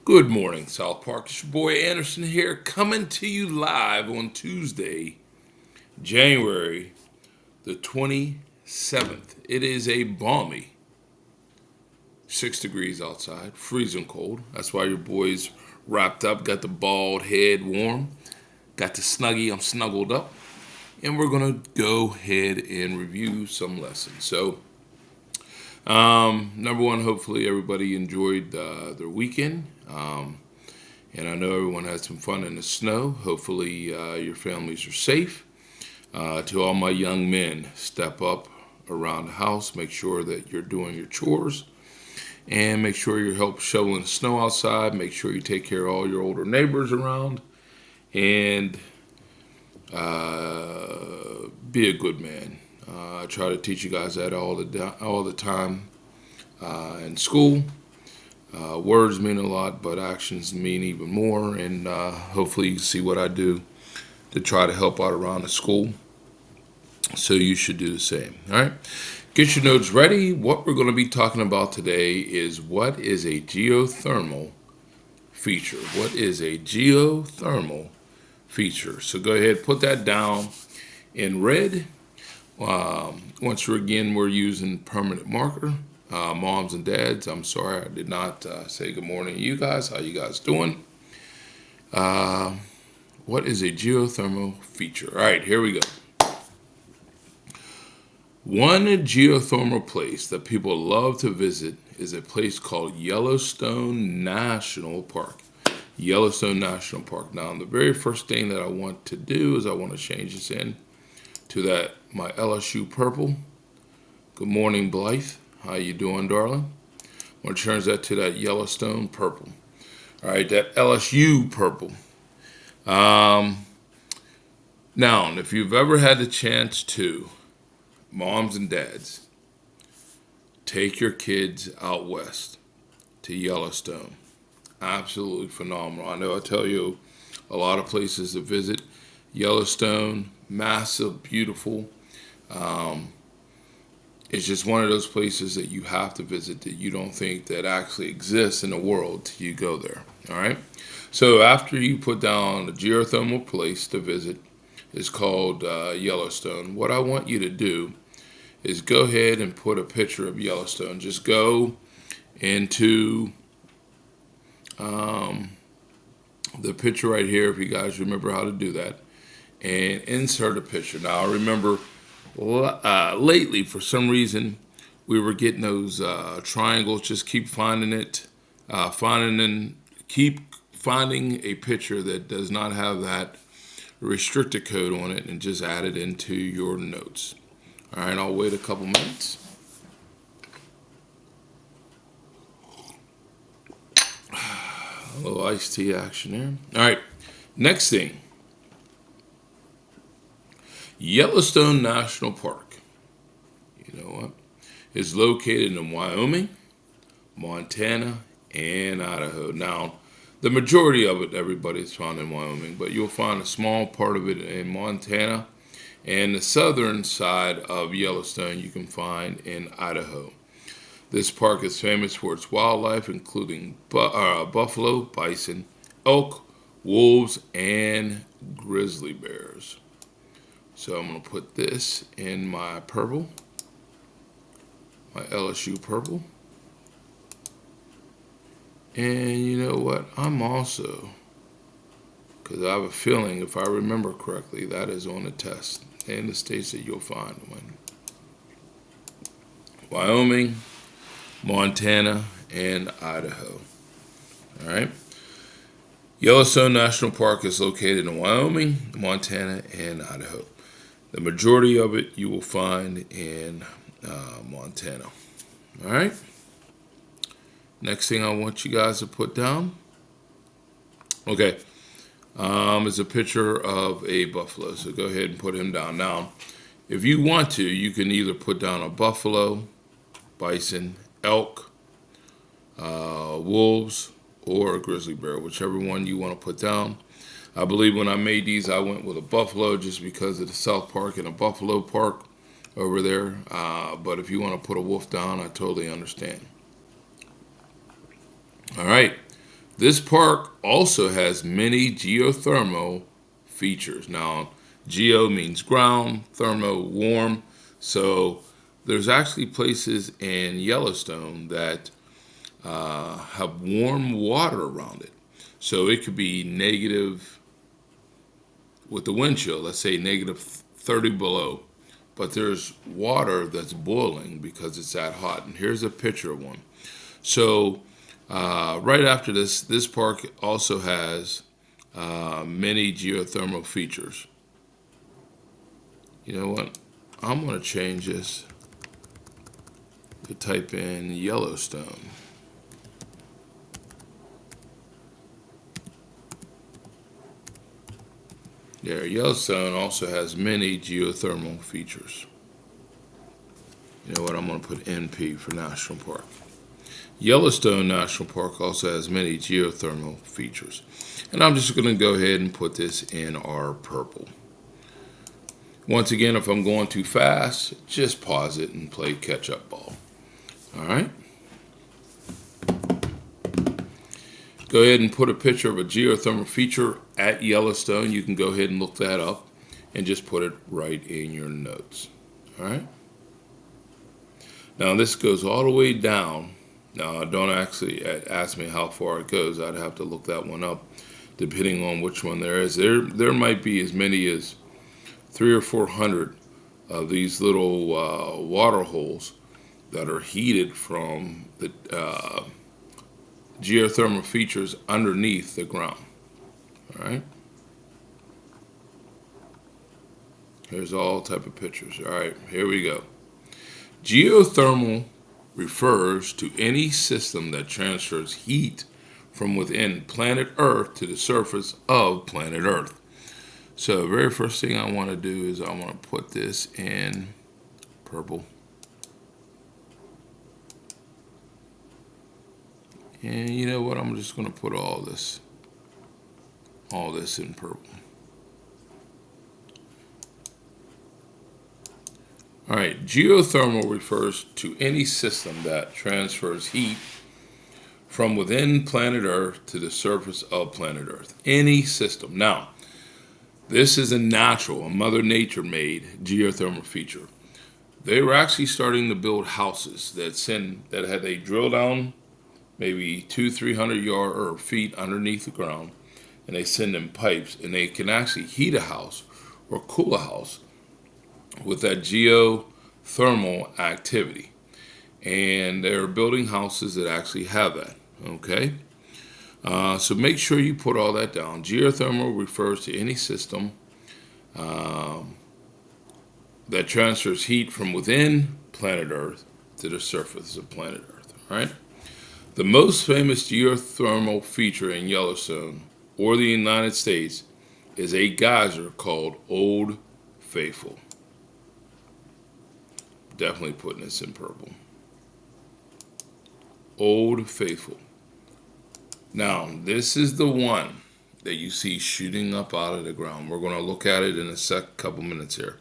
Good morning, South Park. It's your boy Anderson here, coming to you live on Tuesday, January the 27th. It is a balmy 6 degrees outside, freezing cold. That's why your boy's wrapped up, got the bald head warm, got the snuggie, I'm snuggled up. And we're going to go ahead and review some lessons. Number one, hopefully everybody enjoyed their weekend. And I know everyone had some fun in the snow. Hopefully your families are safe. To all my young men, step up around the house. Make sure that you're doing your chores. And make sure you help shoveling the snow outside. Make sure you take care of all your older neighbors around. And be a good man. I try to teach you guys that all the time in school. Words mean a lot, but actions mean even more. And hopefully, you see what I do to try to help out around the school. So you should do the same. All right. Get your notes ready. What we're going to be talking about today is what is a geothermal feature. What is a geothermal feature? So go ahead, put that down in red. We're using permanent marker. Moms and dads, I'm sorry I did not say good morning to you guys. How you guys doing? What is a geothermal feature? All right, here we go. One geothermal place that people love to visit is a place called Yellowstone National Park. Yellowstone National Park. Now, the very first thing that I want to do is I want to change this in to that my LSU purple. Good morning, Blythe. How you doing, darling? I'm going to change that to that Yellowstone purple. All right, that LSU purple. Now, if you've ever had the chance to, moms and dads, take your kids out west to Yellowstone. Absolutely phenomenal. I know I tell you a lot of places to visit. Yellowstone, massive, beautiful. It's just one of those places that you have to visit that you don't think that actually exists in the world till you go there. All right. So after you put down a geothermal place to visit, it's called Yellowstone. What I want you to do is go ahead and put a picture of Yellowstone. Just go into the picture right here, if you guys remember how to do that, and insert a picture. Now, I remember lately, for some reason, we were getting those triangles. Just keep finding it, keep finding a picture that does not have that restricted code on it, and just add it into your notes. All right, I'll wait a couple minutes. A little iced tea action there. All right, next thing. Yellowstone National Park. You know what? Is located in Wyoming, Montana, and Idaho. Now, the majority of it, everybody, is found in Wyoming, but you'll find a small part of it in Montana, and the southern side of Yellowstone you can find in Idaho. This park is famous for its wildlife, including buffalo, bison, elk, wolves, and grizzly bears. So I'm going to put this in my purple, my LSU purple. And you know what? I'm also, because I have a feeling, if I remember correctly, that is on the test and the states that you'll find them in. Wyoming, Montana, and Idaho. All right. Yellowstone National Park is located in Wyoming, Montana, and Idaho. The majority of it you will find in Montana. All right. Next thing I want you guys to put down, okay, is a picture of a buffalo. So go ahead and put him down. Now, if you want to, you can either put down a buffalo, bison, elk, wolves, or a grizzly bear, whichever one you want to put down. I believe when I made these, I went with a buffalo just because of the South Park and a buffalo park over there. But if you want to put a wolf down, I totally understand. All right. This park also has many geothermal features. Now, geo means ground, thermo, warm. So there's actually places in Yellowstone that have warm water around it. So it could be negative with the wind chill, let's say negative 30 below. But there's water that's boiling because it's that hot. And here's a picture of one. So right after this, this park also has many geothermal features. You know what? I'm going to change this to type in Yellowstone. There, Yellowstone also has many geothermal features. You know what? I'm going to put NP for National Park. Yellowstone National Park also has many geothermal features. And I'm just going to go ahead and put this in our purple. Once again, if I'm going too fast, just pause it and play catch-up ball. All right? Go ahead and put a picture of a geothermal feature at Yellowstone. You can go ahead and look that up and just put it right in your notes. All right? Now, this goes all the way down. Now, don't actually ask me how far it goes. I'd have to look that one up, depending on which one there is. There might be as many as 300 or 400 of these little water holes that are heated from the geothermal features underneath the ground. All right. Here's all type of pictures. All right, here we go. Geothermal refers to any system that transfers heat from within planet Earth to the surface of planet Earth. So the very first thing I want to do is I want to put this in purple. And you know what? I'm just going to put all this in purple. All right, geothermal refers to any system that transfers heat from within planet Earth to the surface of planet Earth. Any system. Now, this is a Mother Nature made geothermal feature. They were actually starting to build houses that had they drill down maybe 200-300 yards or feet underneath the ground, and they send in pipes, and they can actually heat a house or cool a house with that geothermal activity. And they're building houses that actually have that. Okay? So make sure you put all that down. Geothermal refers to any system that transfers heat from within planet Earth to the surface of planet Earth. All right? The most famous geothermal feature in Yellowstone or the United States is a geyser called Old Faithful. Definitely putting this in purple. Old Faithful. Now, this is the one that you see shooting up out of the ground. We're going to look at it in a couple minutes here.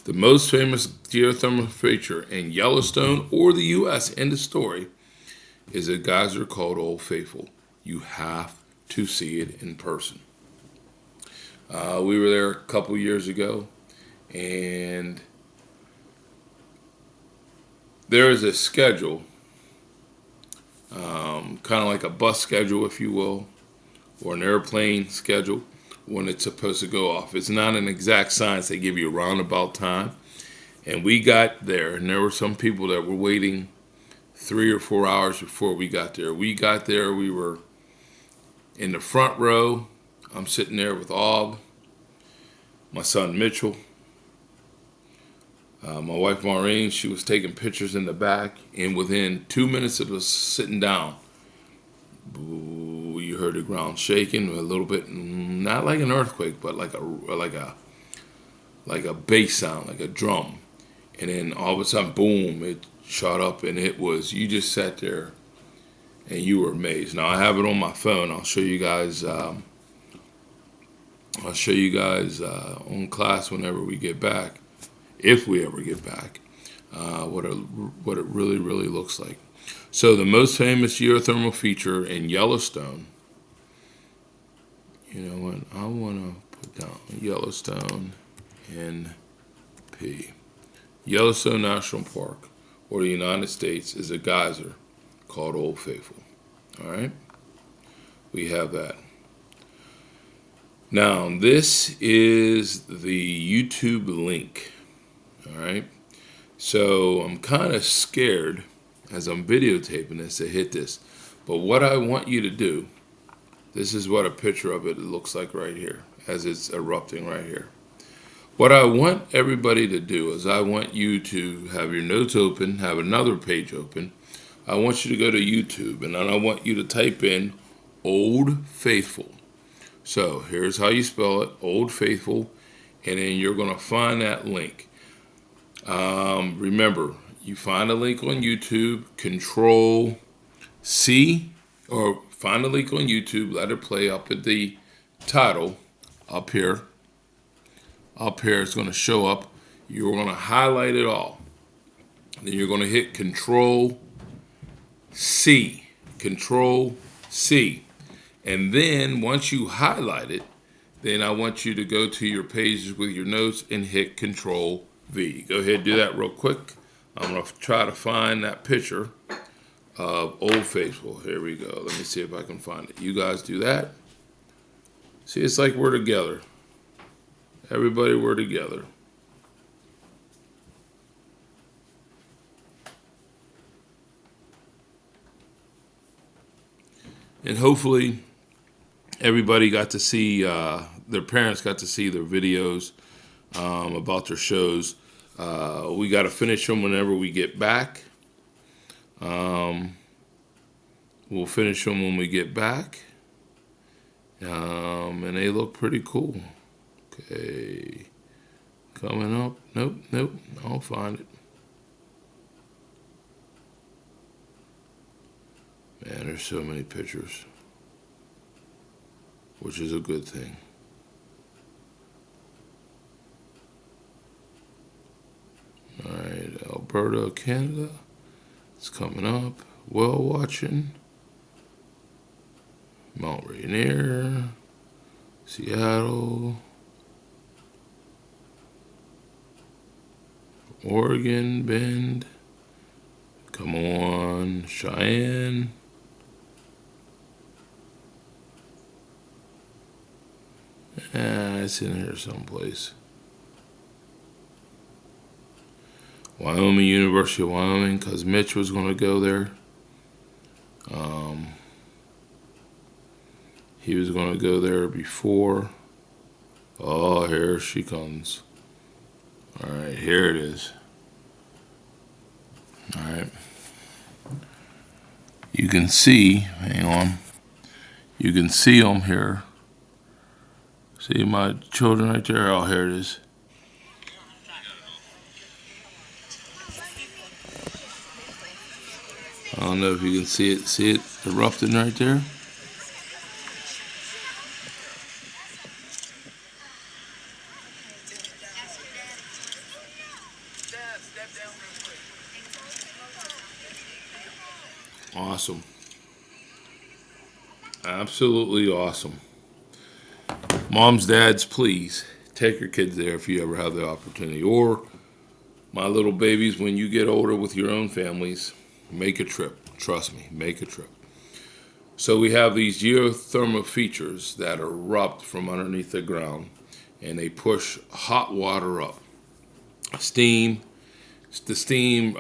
The most famous geothermal feature in Yellowstone or the U.S. in the story is a geyser called Old Faithful. You have to see it in person. We were there a couple years ago, and there is a schedule, kind of like a bus schedule, if you will, or an airplane schedule when it's supposed to go off. It's not an exact science. They give you a roundabout time. And we got there, and there were some people that were waiting 3 or 4 hours before we got there. We got there, we were in the front row. I'm sitting there with Og, my son Mitchell, my wife Maureen. She was taking pictures in the back, and within 2 minutes of us sitting down, you heard the ground shaking a little bit, not like an earthquake, but like a bass sound, like a drum. And then all of a sudden, boom, it shot up, and it was, you just sat there and you were amazed. Now I have it on my phone. I'll show you guys on class whenever we get back, if we ever get back, what it really looks like. So the most famous geothermal feature in Yellowstone You know what? I want to put down Yellowstone NP. Yellowstone National Park, or the United States, is a geyser called Old Faithful. All right? We have that. Now, this is the YouTube link. All right? So I'm kind of scared as I'm videotaping this to hit this. But what I want you to do, this is what a picture of it looks like right here as it's erupting right here. What I want everybody to do is I want you to have your notes open, have another page open. I want you to go to YouTube, and then I want you to type in Old Faithful. So here's how you spell it, Old Faithful, and then you're going to find that link. Remember, you find a link on YouTube, Control C, or find a link on YouTube, let it play up at the title up here. Up here, it's going to show up. You're going to highlight it all. Then you're going to hit Control C. Control C. And then once you highlight it, then I want you to go to your pages with your notes and hit Control V. Go ahead and do that real quick. I'm going to try to find that picture of Old Faithful. Here we go. Let me see if I can find it. You guys do that. See, it's like we're together. Everybody, we're together. And hopefully everybody got to see, their parents got to see their videos about their shows. We got to finish them whenever we get back. We'll finish them when we get back. And they look pretty cool. Okay, coming up. Nope, I'll find it. Man, there's so many pictures, which is a good thing. All right, Alberta, Canada. It's coming up. Whale watching. Mount Rainier, Seattle, Oregon, Bend, come on, Cheyenne, it's in here someplace. Wyoming, University of Wyoming, because Mitch was going to go there. He was going to go there before. Oh, here she comes. All right, here it is. All right. You can see, hang on. You can see them here. See my children right there? Oh, here it is. I don't know if you can see it. See it erupting right there? Awesome. Absolutely awesome. Moms, dads, please take your kids there if you ever have the opportunity. Or my little babies, when you get older with your own families, make a trip. Trust me, make a trip. So we have these geothermal features that erupt from underneath the ground, and they push hot water up. Steam. The steam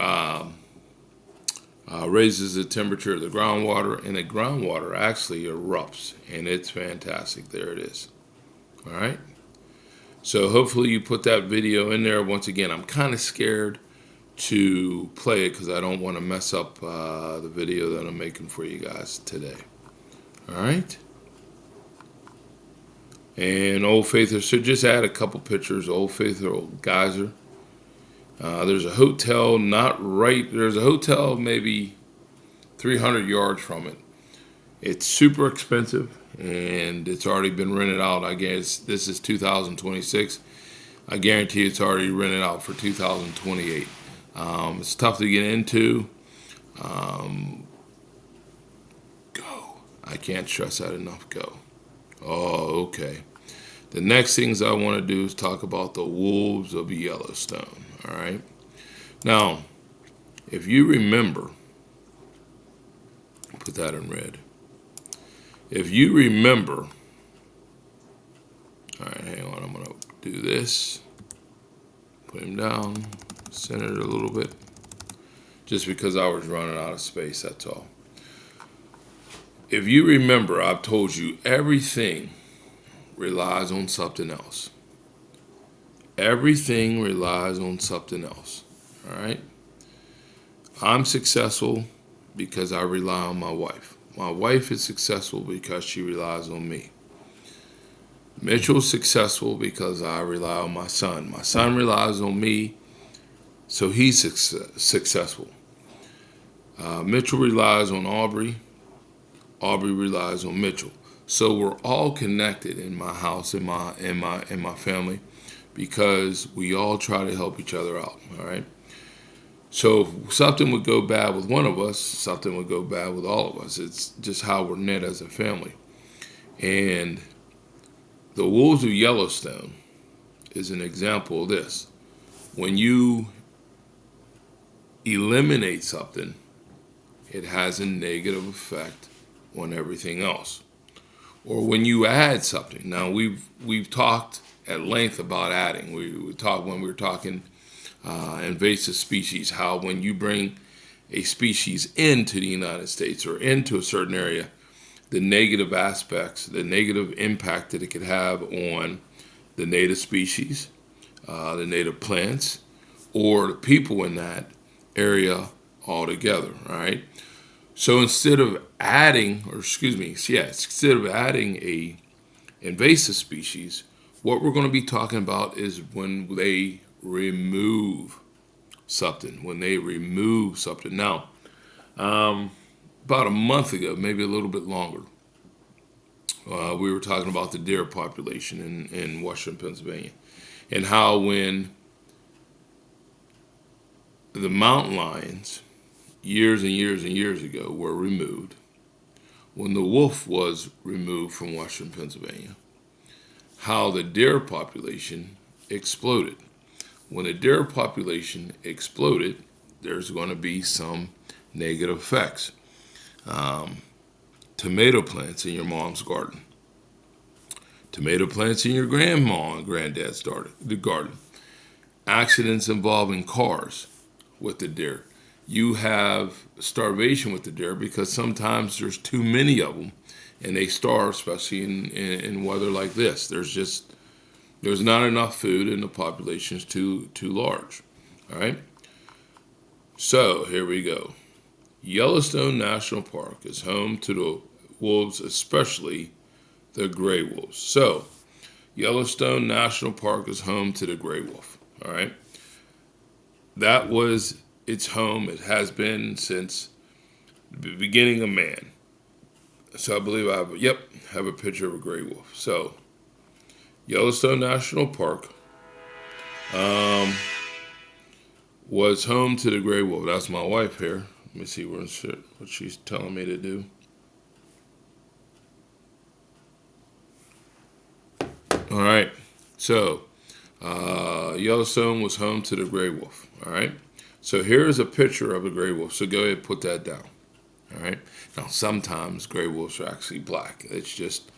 raises the temperature of the groundwater, and the groundwater actually erupts, and it's fantastic. There it is. All right. So hopefully you put that video in there. Once again, I'm kind of scared to play it because I don't want to mess up the video that I'm making for you guys today. All right. And Old Faithful. So just add a couple pictures. Old Faithful geyser. There's a hotel there's a hotel maybe 300 yards from it. It's super expensive, and it's already been rented out. I guess this is 2026. I guarantee it's already rented out for 2028. It's tough to get into. Go. I can't stress that enough. Go. Oh, okay. The next things I want to do is talk about the wolves of Yellowstone. All right. Now, if you remember, put that in red. If you remember, all right, hang on. I'm going to do this. Put him down. Center it a little bit. Just because I was running out of space, that's all. If you remember, I've told you everything relies on something else. Everything relies on something else. All right. I'm successful because I rely on my wife. My wife is successful because she relies on me. Mitchell's successful because I rely on my son. My son relies on me, so he's successful. Mitchell relies on Aubrey. Aubrey relies on Mitchell. So we're all connected in my house, in my family, because we all try to help each other out. All right. So if something would go bad with one of us, something would go bad with all of us. It's just how we're knit as a family. And the wolves of Yellowstone is an example of this. When you eliminate something, it has a negative effect on everything else. Or when you add something. Now we've talked at length about adding. We talked when we were talking invasive species, how when you bring a species into the United States or into a certain area, the negative aspects, the negative impact that it could have on the native species, the native plants, or the people in that area altogether, right? So instead of adding, instead of adding a invasive species, what we're going to be talking about is when they remove something. When they remove something. Now, about a month ago, maybe a little bit longer, we were talking about the deer population in Western Pennsylvania, and how when the mountain lions, years and years and years ago, were removed, when the wolf was removed from Western Pennsylvania, how the deer population exploded. When the deer population exploded, there's going to be some negative effects. Tomato plants in your mom's garden. Tomato plants in your grandma and granddad's garden. Accidents involving cars with the deer. You have starvation with the deer because sometimes there's too many of them and they starve, especially in weather like this. There's not enough food and the population is too large. All right. So here we go. Yellowstone National Park is home to the wolves, especially the gray wolves. So Yellowstone National Park is home to the gray wolf. All right. That was its home. It has been since the beginning of man. So I believe I have a picture of a gray wolf. So Yellowstone National Park was home to the gray wolf. That's my wife here. Let me see what she's telling me to do. All right. So Yellowstone was home to the gray wolf. All right. So here's a picture of a gray wolf. So go ahead and put that down. All right. Now sometimes gray wolves are actually black. It's just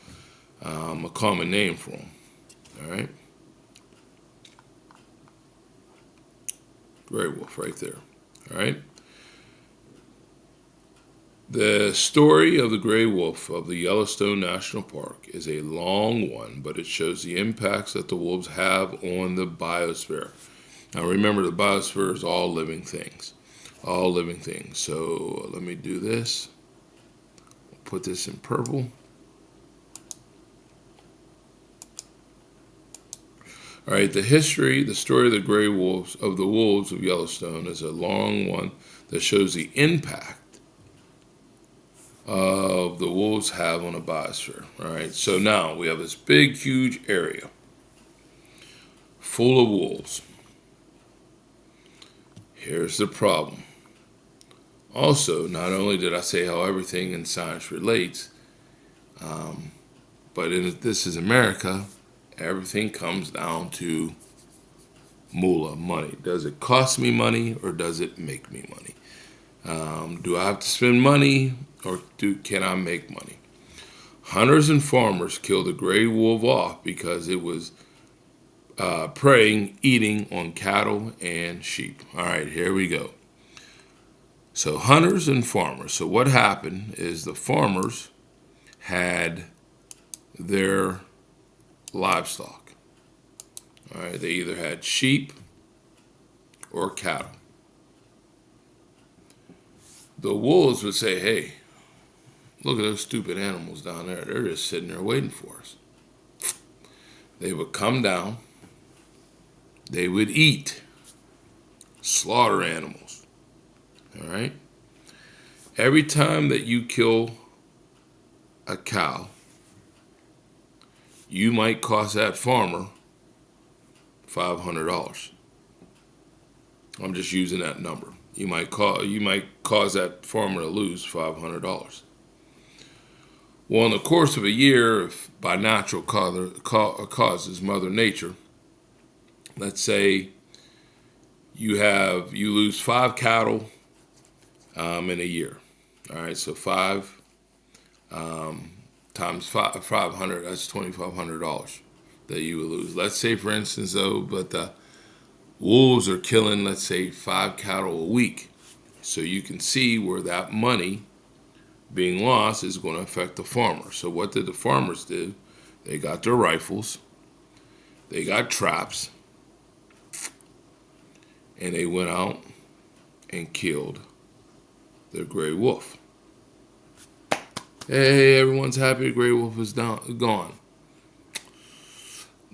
a common name for them. All right. Gray wolf right there. All right. The story of the gray wolf of the Yellowstone National Park is a long one, but it shows the impacts that the wolves have on the biosphere. Now remember, the biosphere is all living things. All living things. So let me do this. Put this in purple. All right, the story of the gray wolves, of the wolves of Yellowstone, is a long one that shows the impact of the wolves have on the biosphere. All right, so now we have this big, huge area full of wolves. Here's the problem. Also, not only did I say how everything in science relates, But this is America. Everything comes down to moolah, money. Does it cost me money or does it make me money? Do I have to spend money or can I make money? Hunters and farmers killed the gray wolf off because it was preying, eating on cattle and sheep. All right, here we go. So hunters and farmers. So what happened is the farmers had their livestock. All right, they either had sheep or cattle. The wolves would say, hey, look at those stupid animals down there. They're just sitting there waiting for us. They would come down. They would eat, slaughter animals. All right? Every time that you kill a cow, you might cost that farmer $500. I'm just using that number. You might cause that farmer to lose $500. Well, in the course of a year, if by natural causes, Mother Nature, let's say you lose 5 cattle in a year. All right, so 5 times 500, that's $2,500 that you would lose. Let's say, for instance, though, but the wolves are killing, let's say, 5 cattle a week. So you can see where that money being lost is going to affect the farmer. So what did the farmers do? They got their rifles, they got traps, and they went out and killed the gray wolf. Hey, everyone's happy the gray wolf is gone.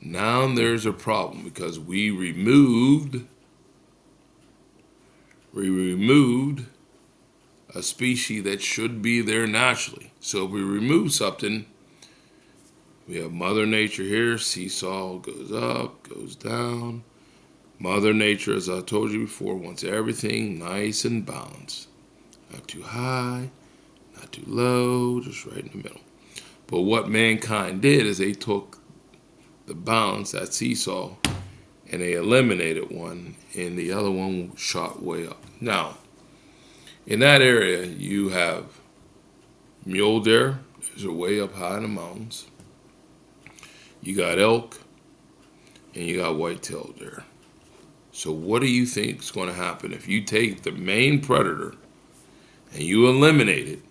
Now there's a problem because we removed a species that should be there naturally. So if we remove something, we have Mother Nature here. Seesaw goes up, goes down. Mother Nature, as I told you before, wants everything nice and balanced. Not too high, not too low, just right in the middle. But what mankind did is they took the balance, that seesaw, and they eliminated one, and the other one shot way up. Now, in that area, you have mule deer. Those are way up high in the mountains. You got elk, and you got white-tailed deer. So what do you think is going to happen if you take the main predator and you eliminate it?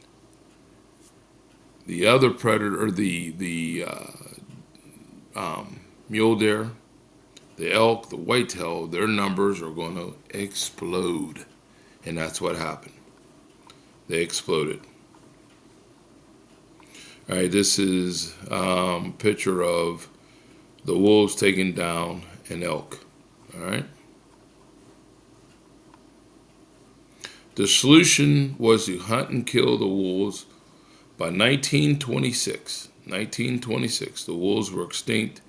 The other predator, or the mule deer, the elk, the whitetail, their numbers are going to explode. And that's what happened. They exploded. All right, this is a picture of the wolves taking down an elk. All right. The solution was to hunt and kill the wolves. By 1926, the wolves were extinct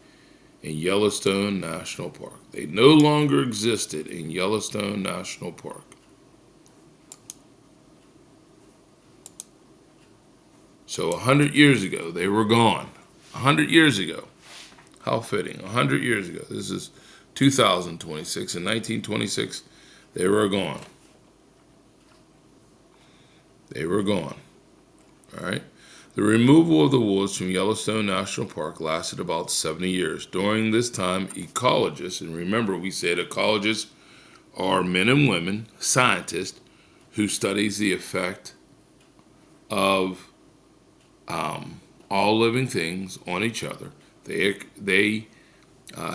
in Yellowstone National Park. They no longer existed in Yellowstone National Park. So 100 years ago, they were gone. 100 years ago. How fitting. 100 years ago. This is 2026. In 1926, they were gone. They were gone. All right. The removal of the wolves from Yellowstone National Park lasted about 70 years. During this time, ecologists, and remember we said ecologists are men and women, scientists, who studies the effect of all living things on each other. They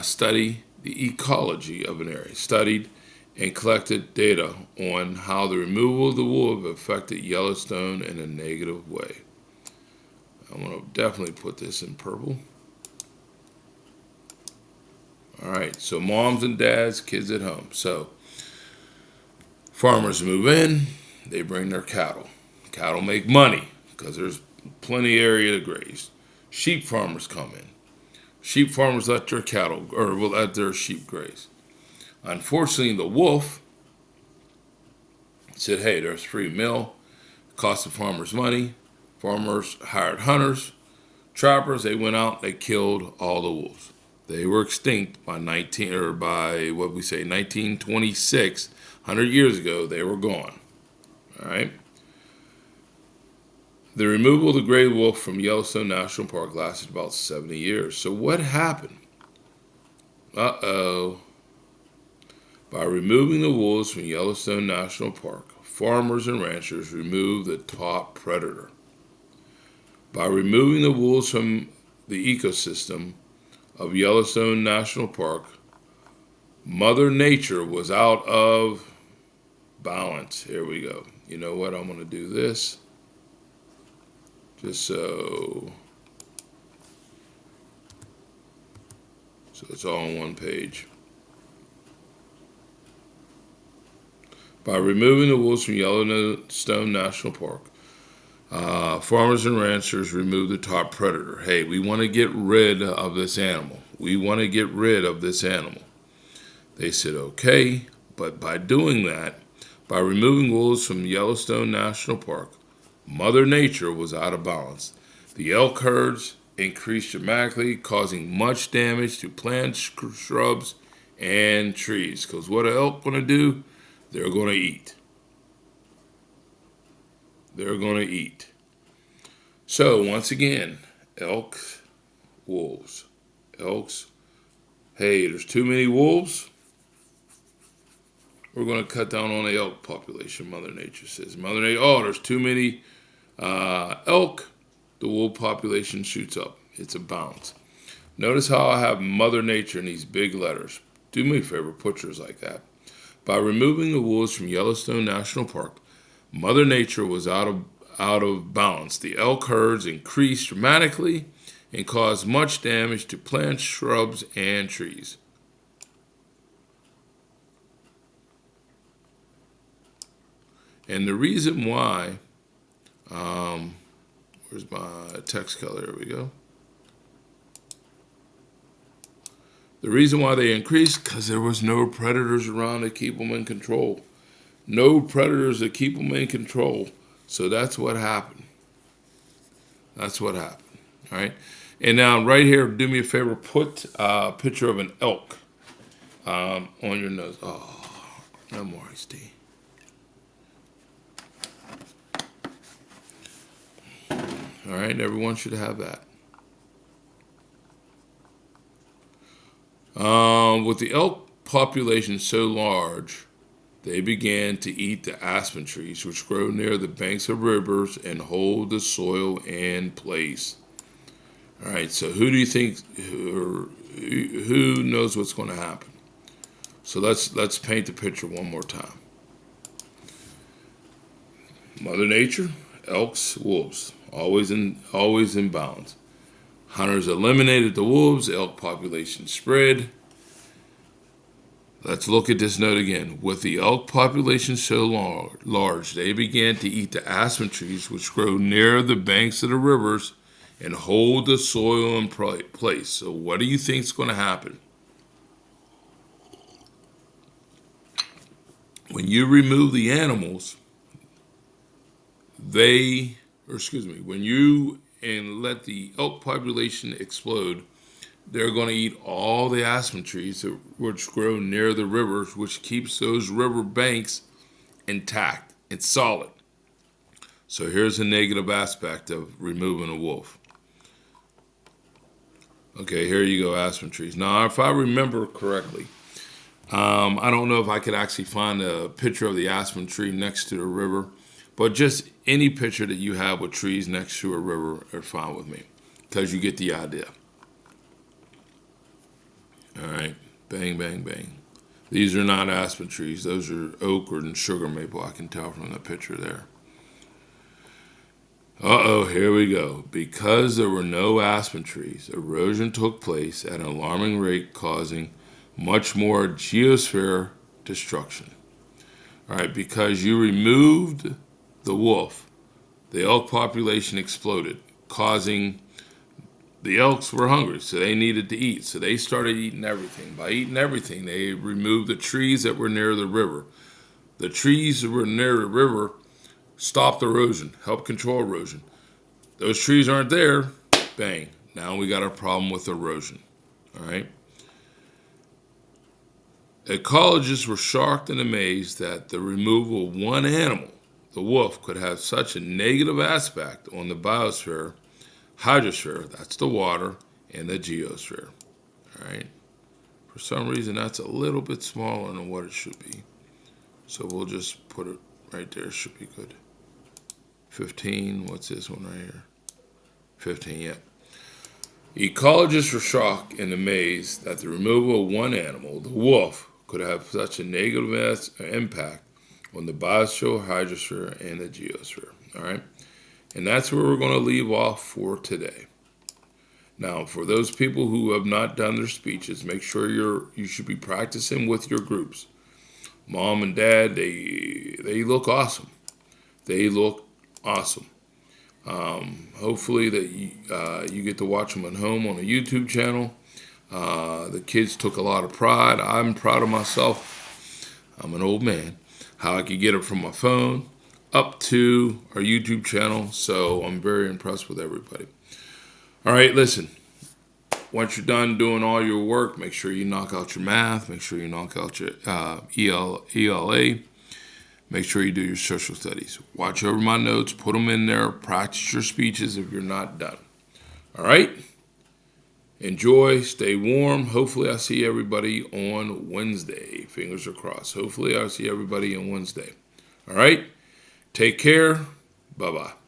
study the ecology of an area, studied and collected data on how the removal of the wolf affected Yellowstone in a negative way. I'm going to definitely put this in purple. All right, so moms and dads, kids at home. So farmers move in, they bring their cattle. Cattle make money because there's plenty of area to graze. Sheep farmers come in. Sheep farmers let their cattle, or will let their sheep graze. Unfortunately, the wolf said, hey, there's free meal, cost the farmers money. Farmers hired hunters, trappers, they went out, they killed all the wolves. They were extinct by 1926, 100 years ago, they were gone. All right. The removal of the gray wolf from Yellowstone National Park lasted about 70 years. So what happened? Uh-oh. By removing the wolves from Yellowstone National Park, farmers and ranchers removed the top predator. By removing the wolves from the ecosystem of Yellowstone National Park, Mother Nature was out of balance. Here we go. You know what? I'm going to do this just so it's all on one page. By removing the wolves from Yellowstone National Park, farmers and ranchers removed the top predator. Hey, we want to get rid of this animal. We want to get rid of this animal. They said, okay, but by doing that, by removing wolves from Yellowstone National Park, Mother Nature was out of balance. The elk herds increased dramatically, causing much damage to plants, shrubs, and trees. Because what are elk going to do? They're going to eat. They're going to eat. So, once again, elk, wolves. Elks. Hey, there's too many wolves. We're going to cut down on the elk population, Mother Nature says. Mother Nature, oh, there's too many elk. The wolf population shoots up. It's a balance. Notice how I have Mother Nature in these big letters. Do me a favor, put yours like that. By removing the wolves from Yellowstone National Park, Mother Nature was out of balance. The elk herds increased dramatically and caused much damage to plants, shrubs, and trees. And the reason why, where's my text color? There we go. The reason why they increased, because there was no predators around to keep them in control. No predators to keep them in control. So that's what happened. That's what happened. All right. And now right here, do me a favor, put a picture of an elk on your nose. Oh, no more iced tea. All right, everyone should have that. With the elk population so large, they began to eat the aspen trees, which grow near the banks of rivers and hold the soil in place. All right, so who do you think, who knows what's going to happen? So let's paint the picture one more time. Mother Nature, elks, wolves, always in balance. Hunters eliminated the wolves, the elk population spread. Let's look at this note again. With the elk population so large, they began to eat the aspen trees, which grow near the banks of the rivers and hold the soil in place. So what do you think is going to happen? When you remove the animals, when you let the elk population explode, they're going to eat all the aspen trees which grow near the rivers, which keeps those river banks intact and solid. So here's a negative aspect of removing a wolf. Okay, here you go, aspen trees. Now, if I remember correctly, I don't know if I could actually find a picture of the aspen tree next to the river, but just any picture that you have with trees next to a river are fine with me, because you get the idea. All right, bang, bang, bang. These are not aspen trees. Those are oak or sugar maple. I can tell from the picture there. Uh-oh, here we go. Because there were no aspen trees, erosion took place at an alarming rate, causing much more geosphere destruction. All right, because you removed the wolf, the elk population exploded, causing the elks were hungry, so they needed to eat. So they started eating everything. By eating everything, they removed the trees that were near the river. The trees that were near the river stopped erosion, helped control erosion. Those trees aren't there, Bang. Now we got a problem with erosion. All right. Ecologists were shocked and amazed that the removal of one animal, the wolf, could have such a negative aspect on the biosphere, hydrosphere, that's the water, and the geosphere. All right. For some reason, that's a little bit smaller than what it should be. So we'll just put it right there. Should be good. 15. What's this one right here? 15, yeah. Ecologists were shocked and amazed that the removal of one animal, the wolf, could have such a negative impact on the biosphere, hydrosphere, and the geosphere. All right? And that's where we're going to leave off for today. Now, for those people who have not done their speeches, make sure you should be practicing with your groups. Mom and Dad, they look awesome. They look awesome. Hopefully that you get to watch them at home on a YouTube channel. The kids took a lot of pride. I'm proud of myself. I'm an old man. How I could get it from my phone up to our YouTube channel. So I'm very impressed with everybody. All right, listen. Once you're done doing all your work, make sure you knock out your math. Make sure you knock out your ELA. Make sure you do your social studies. Watch over my notes. Put them in there. Practice your speeches if you're not done. All right? Enjoy. Stay warm. Hopefully, I'll see everybody on Wednesday. Fingers are crossed. Hopefully, I'll see everybody on Wednesday. All right? Take care. Bye-bye.